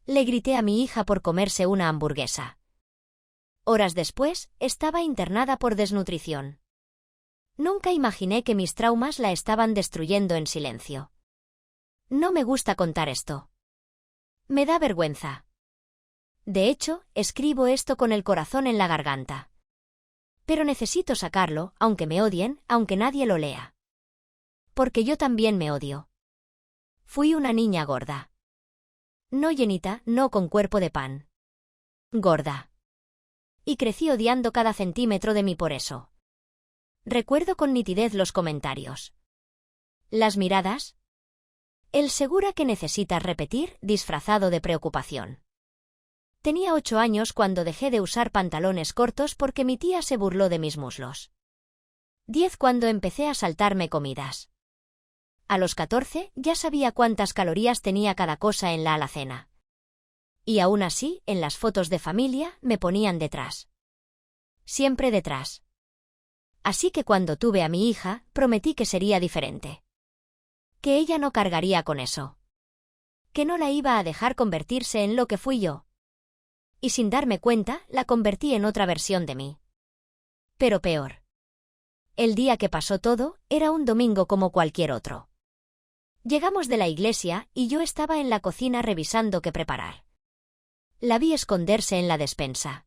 Le grité a mi hija por comerse una hamburguesa. Horas después, estaba internada por desnutrición. Nunca imaginé que mis traumas la estaban destruyendo en silencio. No me gusta contar esto. Me da vergüenza. De hecho, escribo esto con el corazón en la garganta. Pero necesito sacarlo, aunque me odien, aunque nadie lo lea. Porque yo también me odio. Fui una niña gorda. No llenita, no con cuerpo de pan. Gorda. Y crecí odiando cada centímetro de mí por eso. Recuerdo con nitidez los comentarios. Las miradas. El segura que necesitas repetir, disfrazado de preocupación. Tenía 8 años cuando dejé de usar pantalones cortos porque mi tía se burló de mis muslos. 10 cuando empecé a saltarme comidas. A los 14 ya sabía cuántas calorías tenía cada cosa en la alacena. Y aún así, en las fotos de familia, me ponían detrás. Siempre detrás. Así que cuando tuve a mi hija, prometí que sería diferente. Que ella no cargaría con eso. Que no la iba a dejar convertirse en lo que fui yo. Y sin darme cuenta, la convertí en otra versión de mí. Pero peor. El día que pasó todo, era un domingo como cualquier otro. Llegamos de la iglesia y yo estaba en la cocina revisando qué preparar. La vi esconderse en la despensa.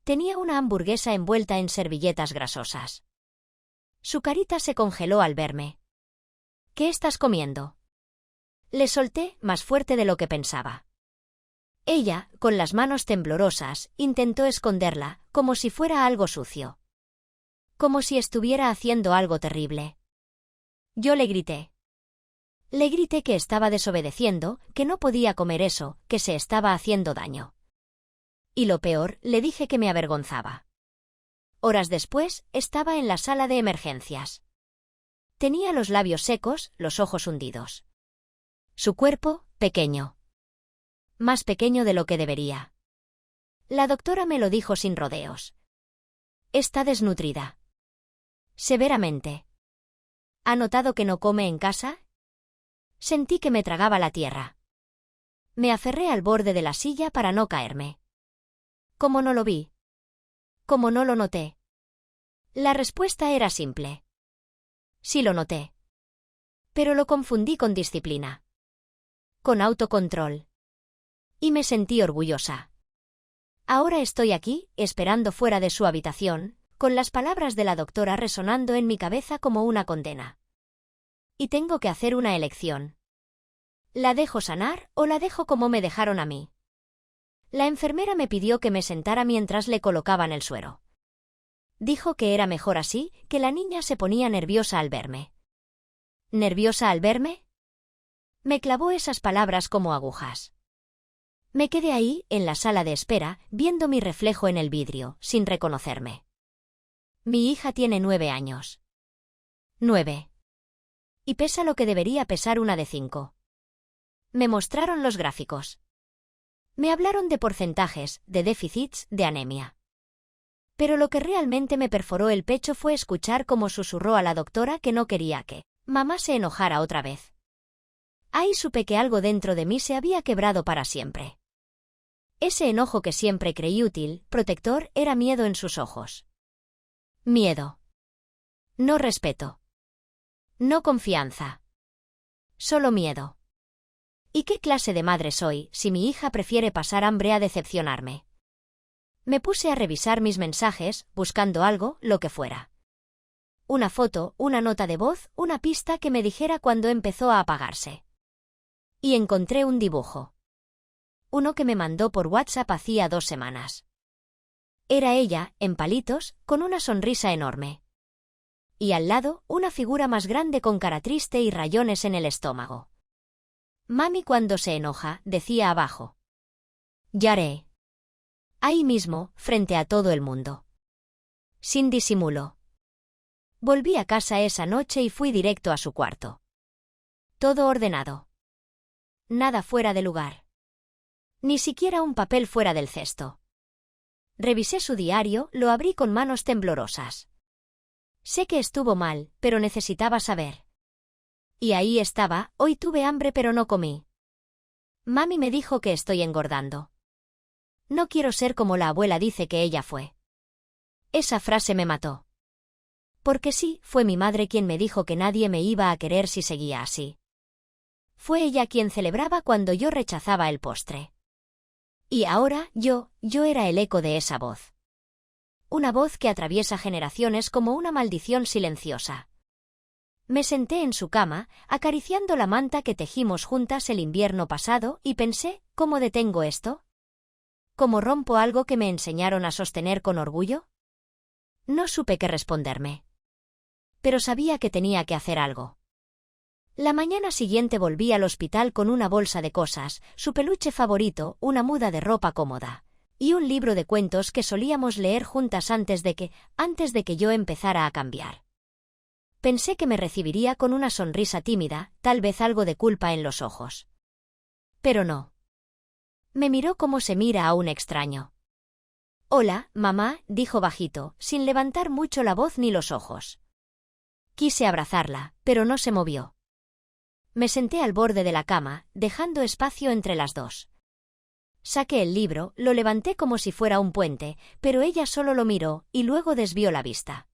Tenía una hamburguesa envuelta en servilletas grasosas. Su carita se congeló al verme. ¿Qué estás comiendo? Le solté, más fuerte de lo que pensaba. Ella, con las manos temblorosas, intentó esconderla, como si fuera algo sucio. Como si estuviera haciendo algo terrible. Yo le grité. Le grité que estaba desobedeciendo, que no podía comer eso, que se estaba haciendo daño. Y lo peor, le dije que me avergonzaba. Horas después, estaba en la sala de emergencias. Tenía los labios secos, los ojos hundidos. Su cuerpo, pequeño. Más pequeño de lo que debería. La doctora me lo dijo sin rodeos. Está desnutrida. Severamente. ¿Ha notado que no come en casa? Sentí que me tragaba la tierra. Me aferré al borde de la silla para no caerme. ¿Cómo no lo vi? ¿Cómo no lo noté? La respuesta era simple. Sí lo noté. Pero lo confundí con disciplina. Con autocontrol. Y me sentí orgullosa. Ahora estoy aquí, esperando fuera de su habitación, con las palabras de la doctora resonando en mi cabeza como una condena. Y tengo que hacer una elección. ¿La dejo sanar o la dejo como me dejaron a mí? La enfermera me pidió que me sentara mientras le colocaban el suero. Dijo que era mejor así, que la niña se ponía nerviosa al verme. ¿Nerviosa al verme? Me clavó esas palabras como agujas. Me quedé ahí, en la sala de espera, viendo mi reflejo en el vidrio, sin reconocerme. Mi hija tiene 9 años. 9. Y pesa lo que debería pesar una de 5. Me mostraron los gráficos. Me hablaron de porcentajes, de déficits, de anemia. Pero lo que realmente me perforó el pecho fue escuchar cómo susurró a la doctora que no quería que mamá se enojara otra vez. Ahí supe que algo dentro de mí se había quebrado para siempre. Ese enojo que siempre creí útil, protector, era miedo en sus ojos. Miedo. No respeto. No confianza. Solo miedo. ¿Y qué clase de madre soy, si mi hija prefiere pasar hambre a decepcionarme? Me puse a revisar mis mensajes, buscando algo, lo que fuera. Una foto, una nota de voz, una pista que me dijera cuando empezó a apagarse. Y encontré un dibujo. Uno que me mandó por WhatsApp hacía 2 semanas. Era ella, en palitos, con una sonrisa enorme. Y al lado, una figura más grande con cara triste y rayones en el estómago. Mami cuando se enoja, decía abajo. Lloré. Ahí mismo, frente a todo el mundo. Sin disimulo. Volví a casa esa noche y fui directo a su cuarto. Todo ordenado. Nada fuera de lugar. Ni siquiera un papel fuera del cesto. Revisé su diario, lo abrí con manos temblorosas. Sé que estuvo mal, pero necesitaba saber. Y ahí estaba, hoy tuve hambre pero no comí. Mami me dijo que estoy engordando. No quiero ser como la abuela dice que ella fue. Esa frase me mató. Porque sí, fue mi madre quien me dijo que nadie me iba a querer si seguía así. Fue ella quien celebraba cuando yo rechazaba el postre. Y ahora, yo era el eco de esa voz. Una voz que atraviesa generaciones como una maldición silenciosa. Me senté en su cama, acariciando la manta que tejimos juntas el invierno pasado, y pensé, ¿cómo detengo esto? ¿Cómo rompo algo que me enseñaron a sostener con orgullo? No supe qué responderme. Pero sabía que tenía que hacer algo. La mañana siguiente volví al hospital con una bolsa de cosas, su peluche favorito, una muda de ropa cómoda, y un libro de cuentos que solíamos leer juntas antes de que yo empezara a cambiar. Pensé que me recibiría con una sonrisa tímida, tal vez algo de culpa en los ojos. Pero no. Me miró como se mira a un extraño. «Hola, mamá», dijo bajito, sin levantar mucho la voz ni los ojos. Quise abrazarla, pero no se movió. Me senté al borde de la cama, dejando espacio entre las dos. Saqué el libro, lo levanté como si fuera un puente, pero ella solo lo miró, y luego desvió la vista.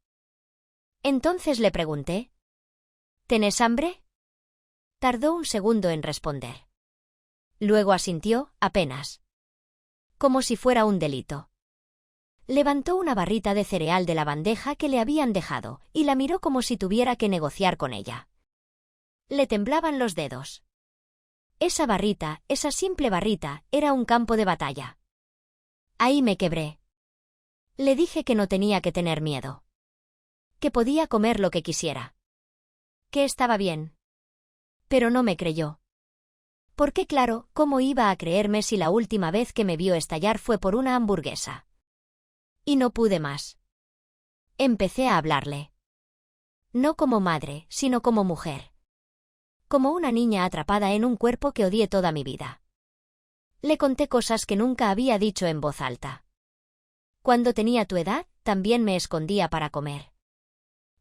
Entonces le pregunté: «¿Tenés hambre?». Tardó un segundo en responder. Luego asintió, apenas. Como si fuera un delito. Levantó una barrita de cereal de la bandeja que le habían dejado, y la miró como si tuviera que negociar con ella. Le temblaban los dedos. Esa barrita, esa simple barrita, era un campo de batalla. Ahí me quebré. Le dije que no tenía que tener miedo. Que podía comer lo que quisiera. Que estaba bien. Pero no me creyó. Porque claro, ¿cómo iba a creerme si la última vez que me vio estallar fue por una hamburguesa? Y no pude más. Empecé a hablarle. No como madre, sino como mujer. Como una niña atrapada en un cuerpo que odié toda mi vida. Le conté cosas que nunca había dicho en voz alta. Cuando tenía tu edad, también me escondía para comer.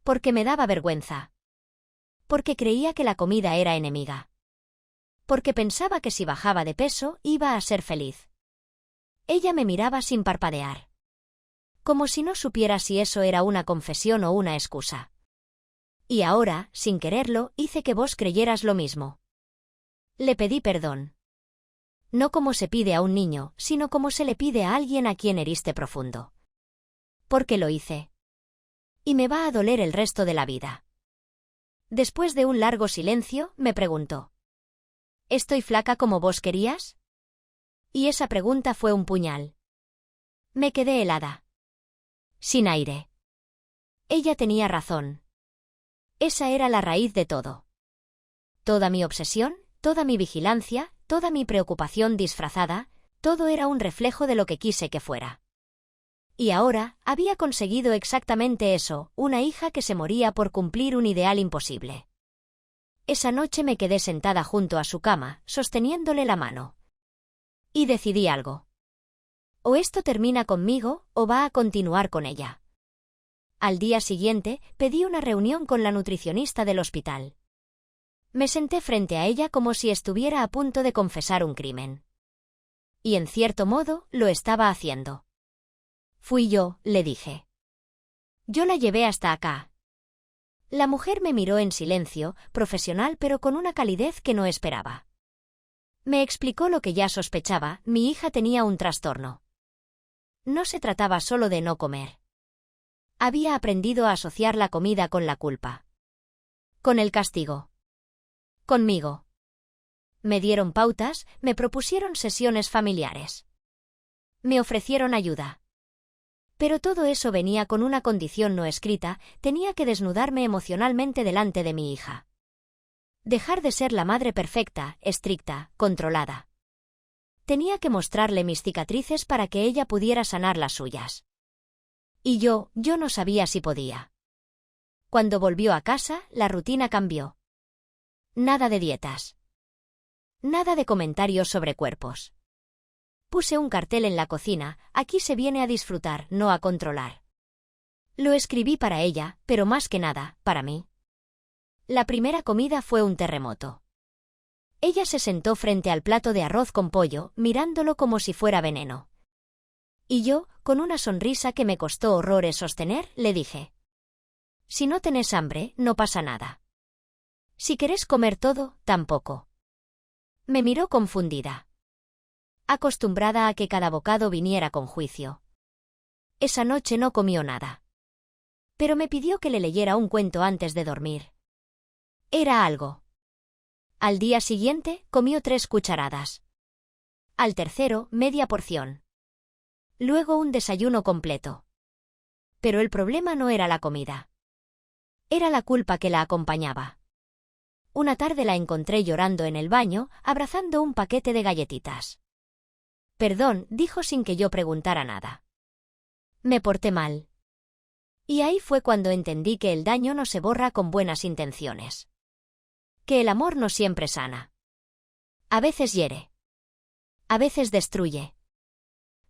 Porque me daba vergüenza. Porque creía que la comida era enemiga. Porque pensaba que si bajaba de peso, iba a ser feliz. Ella me miraba sin parpadear. Como si no supiera si eso era una confesión o una excusa. Y ahora, sin quererlo, hice que vos creyeras lo mismo. Le pedí perdón. No como se pide a un niño, sino como se le pide a alguien a quien heriste profundo. Porque lo hice. Y me va a doler el resto de la vida. Después de un largo silencio, me preguntó: ¿Estoy flaca como vos querías? Y esa pregunta fue un puñal. Me quedé helada. Sin aire. Ella tenía razón. Esa era la raíz de todo. Toda mi obsesión, toda mi vigilancia, toda mi preocupación disfrazada, todo era un reflejo de lo que quise que fuera. Y ahora, había conseguido exactamente eso, una hija que se moría por cumplir un ideal imposible. Esa noche me quedé sentada junto a su cama, sosteniéndole la mano. Y decidí algo. O esto termina conmigo, o va a continuar con ella. Al día siguiente, pedí una reunión con la nutricionista del hospital. Me senté frente a ella como si estuviera a punto de confesar un crimen. Y en cierto modo, lo estaba haciendo. Fui yo, le dije. Yo la llevé hasta acá. La mujer me miró en silencio, profesional pero con una calidez que no esperaba. Me explicó lo que ya sospechaba: mi hija tenía un trastorno. No se trataba solo de no comer. Había aprendido a asociar la comida con la culpa. Con el castigo. Conmigo. Me dieron pautas, me propusieron sesiones familiares. Me ofrecieron ayuda. Pero todo eso venía con una condición no escrita: tenía que desnudarme emocionalmente delante de mi hija. Dejar de ser la madre perfecta, estricta, controlada. Tenía que mostrarle mis cicatrices para que ella pudiera sanar las suyas. Y yo no sabía si podía. Cuando volvió a casa, la rutina cambió. Nada de dietas. Nada de comentarios sobre cuerpos. Puse un cartel en la cocina: aquí se viene a disfrutar, no a controlar. Lo escribí para ella, pero más que nada, para mí. La primera comida fue un terremoto. Ella se sentó frente al plato de arroz con pollo, mirándolo como si fuera veneno. Y yo, con una sonrisa que me costó horrores sostener, le dije: «Si no tenés hambre, no pasa nada. Si querés comer todo, tampoco». Me miró confundida, acostumbrada a que cada bocado viniera con juicio. Esa noche no comió nada. Pero me pidió que le leyera un cuento antes de dormir. Era algo. Al día siguiente, comió 3 cucharadas. Al tercero, media porción. Luego un desayuno completo. Pero el problema no era la comida. Era la culpa que la acompañaba. Una tarde la encontré llorando en el baño, abrazando un paquete de galletitas. «Perdón», dijo sin que yo preguntara nada. Me porté mal. Y ahí fue cuando entendí que el daño no se borra con buenas intenciones. Que el amor no siempre sana. A veces hiere. A veces destruye.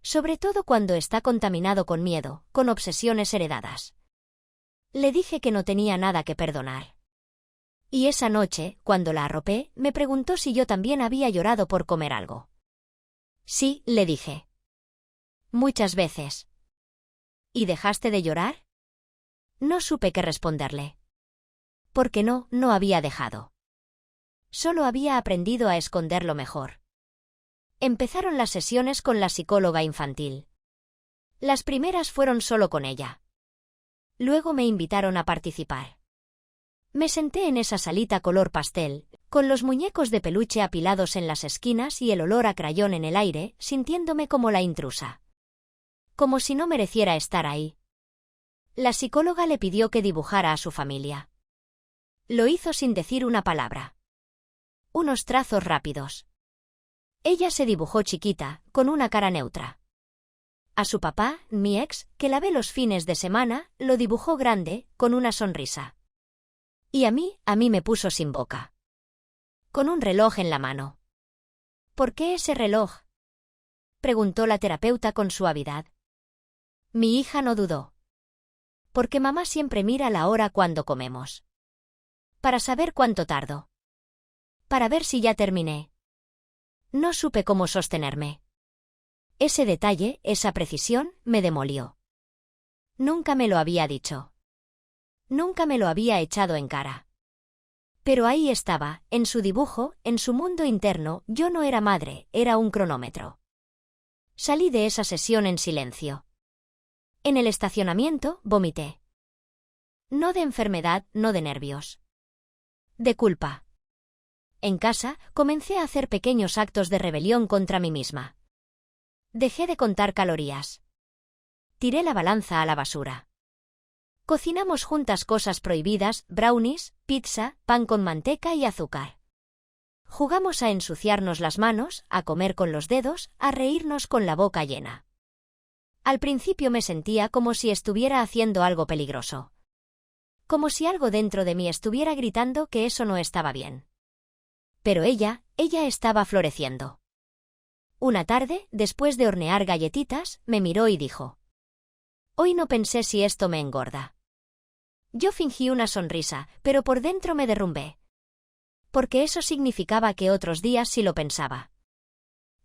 Sobre todo cuando está contaminado con miedo, con obsesiones heredadas. Le dije que no tenía nada que perdonar. Y esa noche, cuando la arropé, me preguntó si yo también había llorado por comer algo. Sí, le dije. Muchas veces. ¿Y dejaste de llorar? No supe qué responderle. Porque no había dejado. Solo había aprendido a esconderlo mejor. Empezaron las sesiones con la psicóloga infantil. Las primeras fueron solo con ella. Luego me invitaron a participar. Me senté en esa salita color pastel, con los muñecos de peluche apilados en las esquinas y el olor a crayón en el aire, sintiéndome como la intrusa. Como si no mereciera estar ahí. La psicóloga le pidió que dibujara a su familia. Lo hizo sin decir una palabra. Unos trazos rápidos. Ella se dibujó chiquita, con una cara neutra. A su papá, mi ex, que la ve los fines de semana, lo dibujó grande, con una sonrisa. Y a mí me puso sin boca. Con un reloj en la mano. ¿Por qué ese reloj?, preguntó la terapeuta con suavidad. Mi hija no dudó. Porque mamá siempre mira la hora cuando comemos. Para saber cuánto tardo. Para ver si ya terminé. No supe cómo sostenerme. Ese detalle, esa precisión, me demolió. Nunca me lo había dicho. Nunca me lo había echado en cara. Pero ahí estaba, en su dibujo, en su mundo interno. Yo no era madre, era un cronómetro. Salí de esa sesión en silencio. En el estacionamiento, vomité. No de enfermedad, no de nervios. De culpa. En casa, comencé a hacer pequeños actos de rebelión contra mí misma. Dejé de contar calorías. Tiré la balanza a la basura. Cocinamos juntas cosas prohibidas, brownies, pizza, pan con manteca y azúcar. Jugamos a ensuciarnos las manos, a comer con los dedos, a reírnos con la boca llena. Al principio me sentía como si estuviera haciendo algo peligroso. Como si algo dentro de mí estuviera gritando que eso no estaba bien. Pero ella estaba floreciendo. Una tarde, después de hornear galletitas, me miró y dijo: «Hoy no pensé si esto me engorda». Yo fingí una sonrisa, pero por dentro me derrumbé. Porque eso significaba que otros días sí lo pensaba.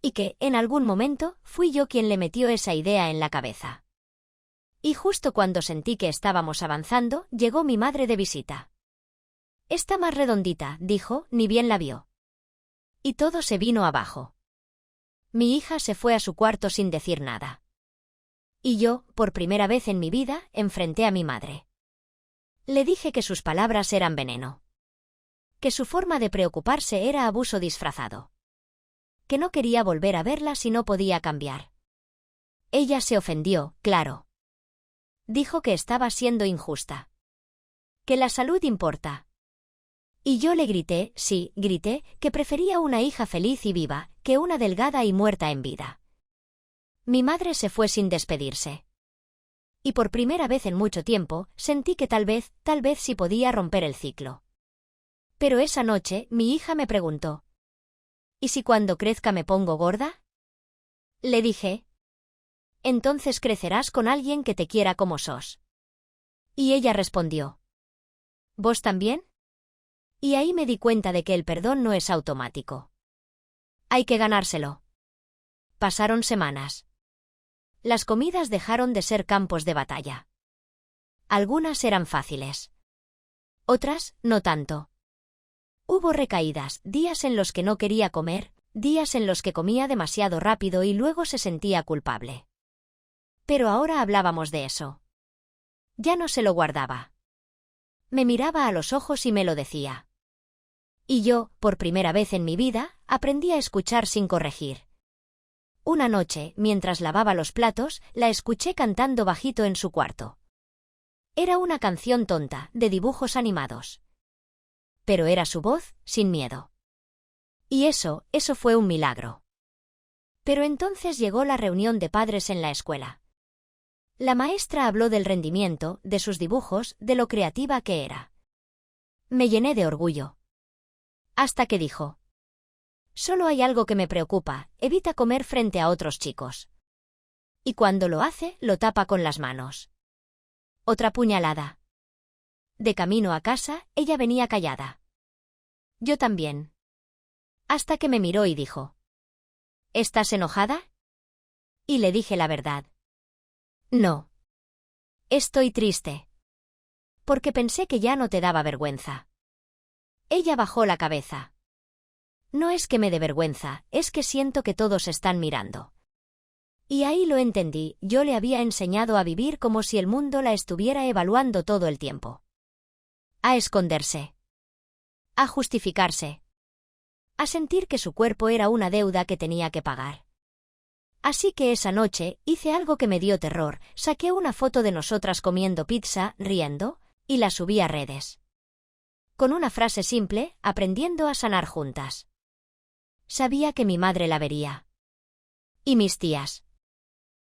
Y que, en algún momento, fui yo quien le metió esa idea en la cabeza. Y justo cuando sentí que estábamos avanzando, llegó mi madre de visita. «Está más redondita», dijo, ni bien la vio. Y todo se vino abajo. Mi hija se fue a su cuarto sin decir nada. Y yo, por primera vez en mi vida, enfrenté a mi madre. Le dije que sus palabras eran veneno. Que su forma de preocuparse era abuso disfrazado. Que no quería volver a verla si no podía cambiar. Ella se ofendió, claro. Dijo que estaba siendo injusta. Que la salud importa. Y yo le grité, sí, grité, que prefería una hija feliz y viva, que una delgada y muerta en vida. Mi madre se fue sin despedirse. Y por primera vez en mucho tiempo, sentí que tal vez sí podía romper el ciclo. Pero esa noche, mi hija me preguntó: ¿y si cuando crezca me pongo gorda? Le dije: entonces crecerás con alguien que te quiera como sos. Y ella respondió: ¿vos también? Y ahí me di cuenta de que el perdón no es automático. Hay que ganárselo. Pasaron semanas. Las comidas dejaron de ser campos de batalla. Algunas eran fáciles. Otras, no tanto. Hubo recaídas, días en los que no quería comer, días en los que comía demasiado rápido y luego se sentía culpable. Pero ahora hablábamos de eso. Ya no se lo guardaba. Me miraba a los ojos y me lo decía. Y yo, por primera vez en mi vida, aprendí a escuchar sin corregir. Una noche, mientras lavaba los platos, la escuché cantando bajito en su cuarto. Era una canción tonta, de dibujos animados. Pero era su voz, sin miedo. Y eso fue un milagro. Pero entonces llegó la reunión de padres en la escuela. La maestra habló del rendimiento, de sus dibujos, de lo creativa que era. Me llené de orgullo. Hasta que dijo: «Solo hay algo que me preocupa, evita comer frente a otros chicos. Y cuando lo hace, lo tapa con las manos». Otra puñalada. De camino a casa, ella venía callada. Yo también. Hasta que me miró y dijo: «¿Estás enojada?» Y le dije la verdad. «No. Estoy triste. Porque pensé que ya no te daba vergüenza». Ella bajó la cabeza. «No es que me dé vergüenza, es que siento que todos están mirando». Y ahí lo entendí, yo le había enseñado a vivir como si el mundo la estuviera evaluando todo el tiempo. A esconderse. A justificarse. A sentir que su cuerpo era una deuda que tenía que pagar. Así que esa noche hice algo que me dio terror, saqué una foto de nosotras comiendo pizza, riendo, y la subí a redes. Con una frase simple, aprendiendo a sanar juntas. Sabía que mi madre la vería. Y mis tías.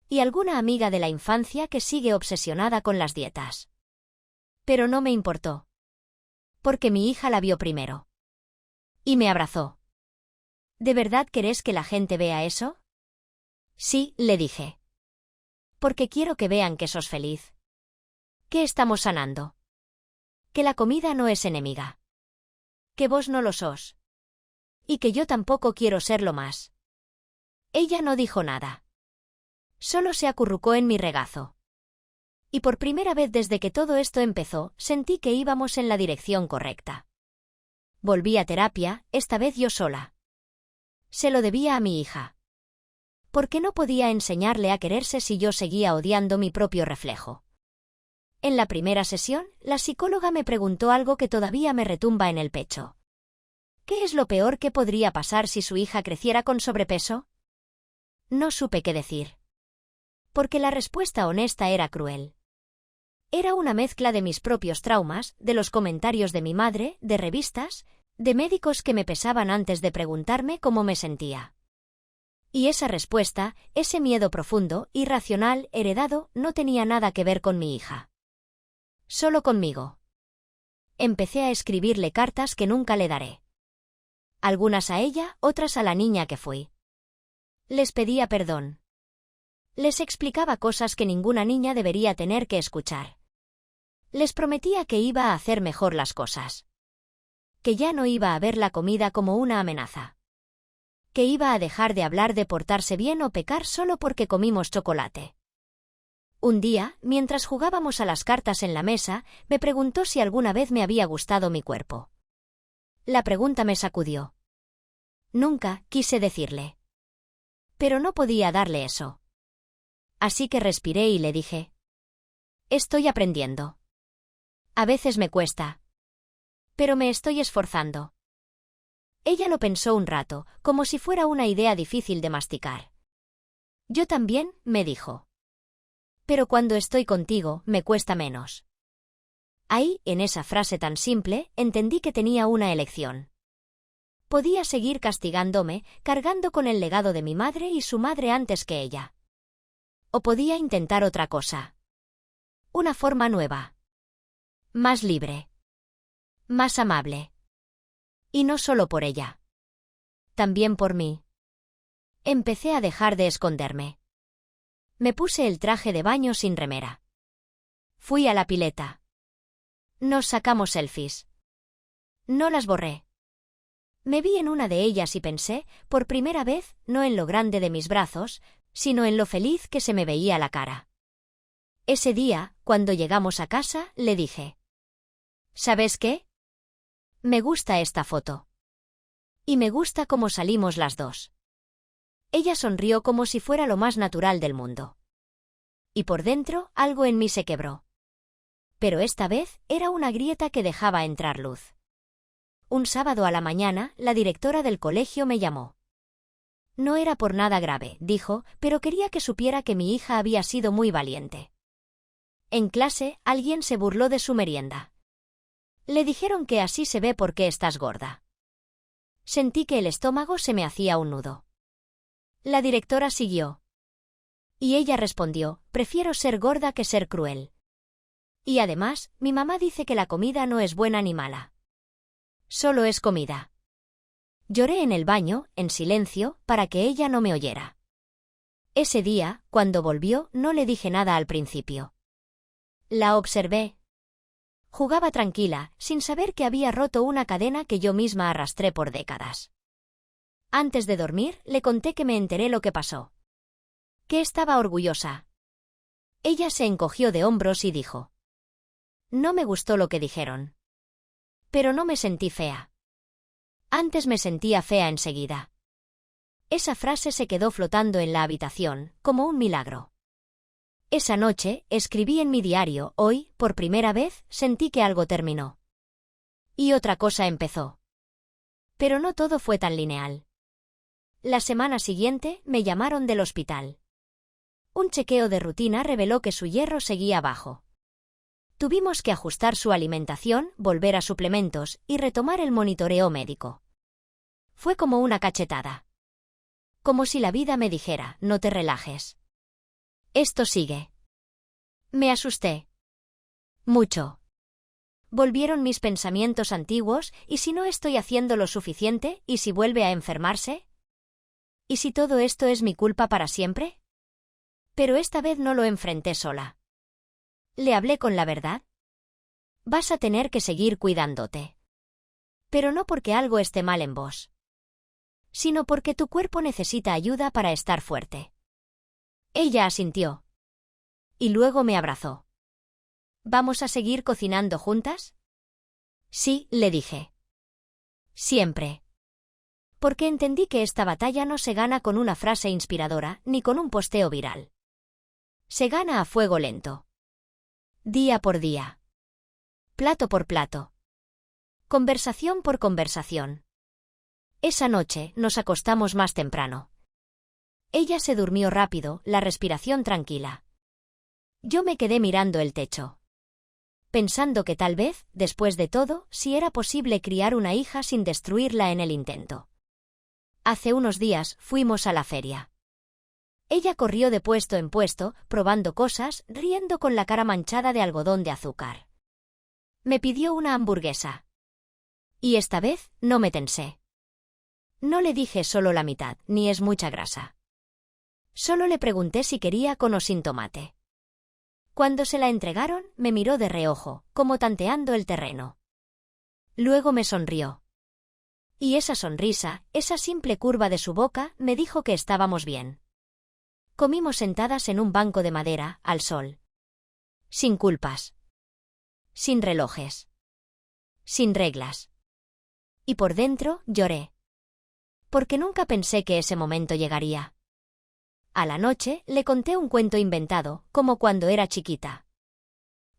Y alguna amiga de la infancia que sigue obsesionada con las dietas. Pero no me importó. Porque mi hija la vio primero. Y me abrazó. ¿De verdad querés que la gente vea eso? Sí, le dije. Porque quiero que vean que sos feliz. Que estamos sanando. Que la comida no es enemiga. Que vos no lo sos. Y que yo tampoco quiero serlo más. Ella no dijo nada. Solo se acurrucó en mi regazo. Y por primera vez desde que todo esto empezó, sentí que íbamos en la dirección correcta. Volví a terapia, esta vez yo sola. Se lo debía a mi hija. Porque no podía enseñarle a quererse si yo seguía odiando mi propio reflejo. En la primera sesión, la psicóloga me preguntó algo que todavía me retumba en el pecho. ¿Qué es lo peor que podría pasar si su hija creciera con sobrepeso? No supe qué decir. Porque la respuesta honesta era cruel. Era una mezcla de mis propios traumas, de los comentarios de mi madre, de revistas, de médicos que me pesaban antes de preguntarme cómo me sentía. Y esa respuesta, ese miedo profundo, irracional, heredado, no tenía nada que ver con mi hija. Solo conmigo. Empecé a escribirle cartas que nunca le daré. Algunas a ella, otras a la niña que fui. Les pedía perdón. Les explicaba cosas que ninguna niña debería tener que escuchar. Les prometía que iba a hacer mejor las cosas. Que ya no iba a ver la comida como una amenaza. Que iba a dejar de hablar de portarse bien o pecar solo porque comimos chocolate. Un día, mientras jugábamos a las cartas en la mesa, me preguntó si alguna vez me había gustado mi cuerpo. La pregunta me sacudió. Nunca quise decirle. Pero no podía darle eso. Así que respiré y le dije: «Estoy aprendiendo. A veces me cuesta. Pero me estoy esforzando». Ella lo pensó un rato, como si fuera una idea difícil de masticar. «Yo también», me dijo. «Pero cuando estoy contigo, me cuesta menos». Ahí, en esa frase tan simple, entendí que tenía una elección. Podía seguir castigándome, cargando con el legado de mi madre y su madre antes que ella. O podía intentar otra cosa. Una forma nueva. Más libre. Más amable. Y no solo por ella. También por mí. Empecé a dejar de esconderme. Me puse el traje de baño sin remera. Fui a la pileta. Nos sacamos selfies. No las borré. Me vi en una de ellas y pensé, por primera vez, no en lo grande de mis brazos, sino en lo feliz que se me veía la cara. Ese día, cuando llegamos a casa, le dije: ¿sabes qué? Me gusta esta foto. Y me gusta cómo salimos las dos. Ella sonrió como si fuera lo más natural del mundo. Y por dentro, algo en mí se quebró. Pero esta vez era una grieta que dejaba entrar luz. Un sábado a la mañana, la directora del colegio me llamó. No era por nada grave, dijo, pero quería que supiera que mi hija había sido muy valiente. En clase, alguien se burló de su merienda. Le dijeron que así se ve porque estás gorda. Sentí que el estómago se me hacía un nudo. La directora siguió. Y ella respondió: prefiero ser gorda que ser cruel. Y además, mi mamá dice que la comida no es buena ni mala. Solo es comida. Lloré en el baño, en silencio, para que ella no me oyera. Ese día, cuando volvió, no le dije nada al principio. La observé. Jugaba tranquila, sin saber que había roto una cadena que yo misma arrastré por décadas. Antes de dormir, le conté que me enteré lo que pasó. Que estaba orgullosa. Ella se encogió de hombros y dijo: no me gustó lo que dijeron. Pero no me sentí fea. Antes me sentía fea enseguida. Esa frase se quedó flotando en la habitación, como un milagro. Esa noche, escribí en mi diario: hoy, por primera vez, sentí que algo terminó. Y otra cosa empezó. Pero no todo fue tan lineal. La semana siguiente, me llamaron del hospital. Un chequeo de rutina reveló que su hierro seguía bajo. Tuvimos que ajustar su alimentación, volver a suplementos y retomar el monitoreo médico. Fue como una cachetada. Como si la vida me dijera: no te relajes. Esto sigue. Me asusté. Mucho. Volvieron mis pensamientos antiguos: ¿y si no estoy haciendo lo suficiente? ¿Y si vuelve a enfermarse? ¿Y si todo esto es mi culpa para siempre? Pero esta vez no lo enfrenté sola. Le hablé con la verdad. Vas a tener que seguir cuidándote. Pero no porque algo esté mal en vos, sino porque tu cuerpo necesita ayuda para estar fuerte. Ella asintió. Y luego me abrazó. ¿Vamos a seguir cocinando juntas? Sí, le dije. Siempre. Porque entendí que esta batalla no se gana con una frase inspiradora, ni con un posteo viral. Se gana a fuego lento. Día por día. Plato por plato. Conversación por conversación. Esa noche nos acostamos más temprano. Ella se durmió rápido, la respiración tranquila. Yo me quedé mirando el techo, pensando que tal vez, después de todo, si era posible criar una hija sin destruirla en el intento. Hace unos días fuimos a la feria. Ella corrió de puesto en puesto, probando cosas, riendo con la cara manchada de algodón de azúcar. Me pidió una hamburguesa. Y esta vez, no me tensé. No le dije solo la mitad, ni es mucha grasa. Solo le pregunté si quería con o sin tomate. Cuando se la entregaron, me miró de reojo, como tanteando el terreno. Luego me sonrió. Y esa sonrisa, esa simple curva de su boca, me dijo que estábamos bien. Comimos sentadas en un banco de madera, al sol. Sin culpas. Sin relojes. Sin reglas. Y por dentro, lloré. Porque nunca pensé que ese momento llegaría. A la noche, le conté un cuento inventado, como cuando era chiquita.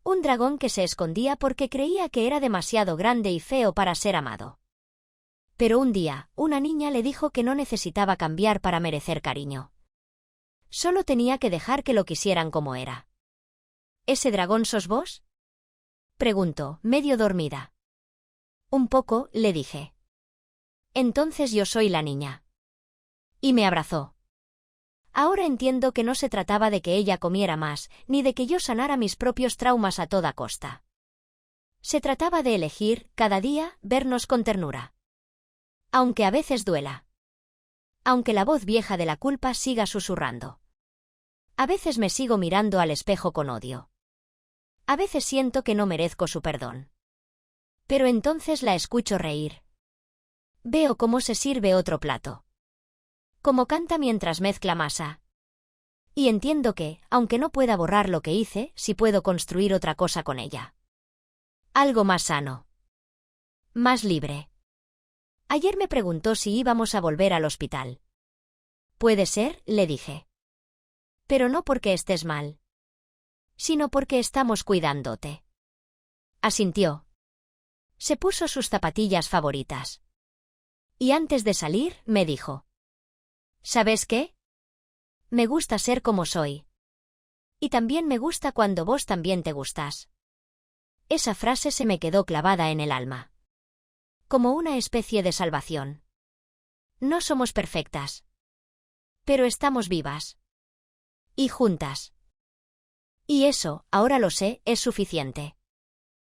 Un dragón que se escondía porque creía que era demasiado grande y feo para ser amado. Pero un día, una niña le dijo que no necesitaba cambiar para merecer cariño. Solo tenía que dejar que lo quisieran como era. ¿Ese dragón sos vos? Preguntó, medio dormida. Un poco, le dije. Entonces yo soy la niña. Y me abrazó. Ahora entiendo que no se trataba de que ella comiera más, ni de que yo sanara mis propios traumas a toda costa. Se trataba de elegir, cada día, vernos con ternura. Aunque a veces duela. Aunque la voz vieja de la culpa siga susurrando. A veces me sigo mirando al espejo con odio. A veces siento que no merezco su perdón. Pero entonces la escucho reír. Veo cómo se sirve otro plato. Cómo canta mientras mezcla masa. Y entiendo que, aunque no pueda borrar lo que hice, sí puedo construir otra cosa con ella. Algo más sano. Más libre. Ayer me preguntó si íbamos a volver al hospital. Puede ser, le dije. Pero no porque estés mal, sino porque estamos cuidándote. Asintió. Se puso sus zapatillas favoritas. Y antes de salir, me dijo: ¿sabes qué? Me gusta ser como soy. Y también me gusta cuando vos también te gustas. Esa frase se me quedó clavada en el alma. Como una especie de salvación. No somos perfectas. Pero estamos vivas. Y juntas. Y eso, ahora lo sé, es suficiente.